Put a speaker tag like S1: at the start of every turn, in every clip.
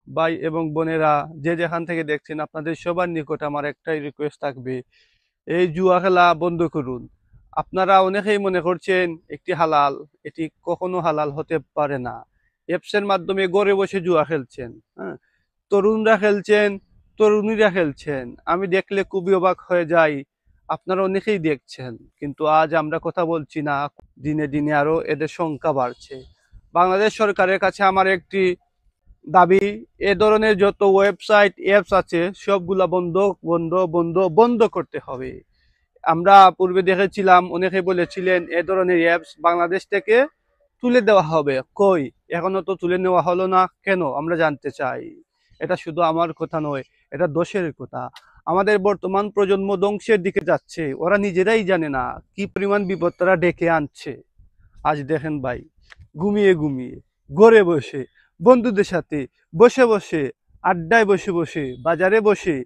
S1: ভাই এবং বোনেরা, যে যেখান থেকে দেখছেন, আপনাদের সবার নিকট আমার একটাই রিকোয়েস্ট থাকবে, এই জুয়া খেলা বন্ধ করুন। আপনারা অনেকেই মনে করছেন একটি হালাল, এটি কখনো হালাল হতে পারে না। অ্যাপসের মাধ্যমে ঘরে বসে জুয়া খেলছেন, হ্যাঁ, তরুণরা খেলছেন, তরুণীরা খেলছেন। আমি দেখলে খুবই অবাক হয়ে যাই। আপনারা অনেকেই দেখছেন, কিন্তু আজ আমরা কথা বলছি না, দিনে দিনে আরো এদের সংখ্যা বাড়ছে। বাংলাদেশ সরকারের কাছে আমার একটি দাবি, এ ধরনের যত ওয়েবসাইট অ্যাপস আছে সবগুলা বন্ধ বন্ধ বন্ধ বন্ধ করতে হবে। আমরা পূর্বে দেখেছিলাম, অনেকে বলেছিলেন এ ধরনের অ্যাপস বাংলাদেশ থেকে তুলে দেওয়া হবে। কই, এখনো তো তুলে নেওয়া হলো না কেন, আমরা জানতে চাই। এটা শুধু আমার কথা নয়, এটা দেশের কথা। আমাদের বর্তমান প্রজন্ম ধ্বংসের দিকে যাচ্ছে, ওরা নিজেরাই জানে না কি পরিমাণ বিপদ তারা ডেকে আনছে। আজ দেখেন ভাই, ঘুমিয়ে ঘুমিয়ে, ঘরে বসে, বন্ধুদের সাথে বসে বসে, আড্ডায় বসে বসে, বাজারে বসে,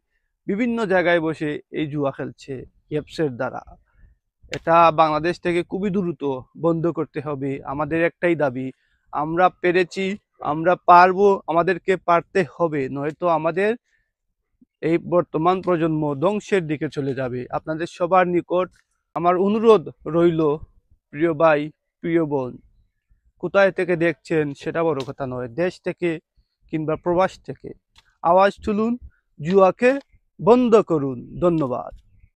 S1: বিভিন্ন জায়গায় বসে এই জুয়া খেলছে অ্যাপসের দ্বারা। এটা বাংলাদেশ থেকে খুবই দ্রুত বন্ধ করতে হবে। আমাদের একটাই দাবি, আমরা পেরেছি, আমরা পারবো, আমাদেরকে পারতে হবে, নয়তো আমাদের এই বর্তমান প্রজন্ম ধ্বংসের দিকে চলে যাবে। আপনাদের সবার নিকট আমার অনুরোধ রইল, প্রিয় ভাই, প্রিয় বোন, কোথায় থেকে দেখছেন সেটা বড় কথা নয়, দেশ থেকে কিংবা প্রবাস থেকে আওয়াজ তুলুন, জুয়াকে বন্ধ করুন। ধন্যবাদ।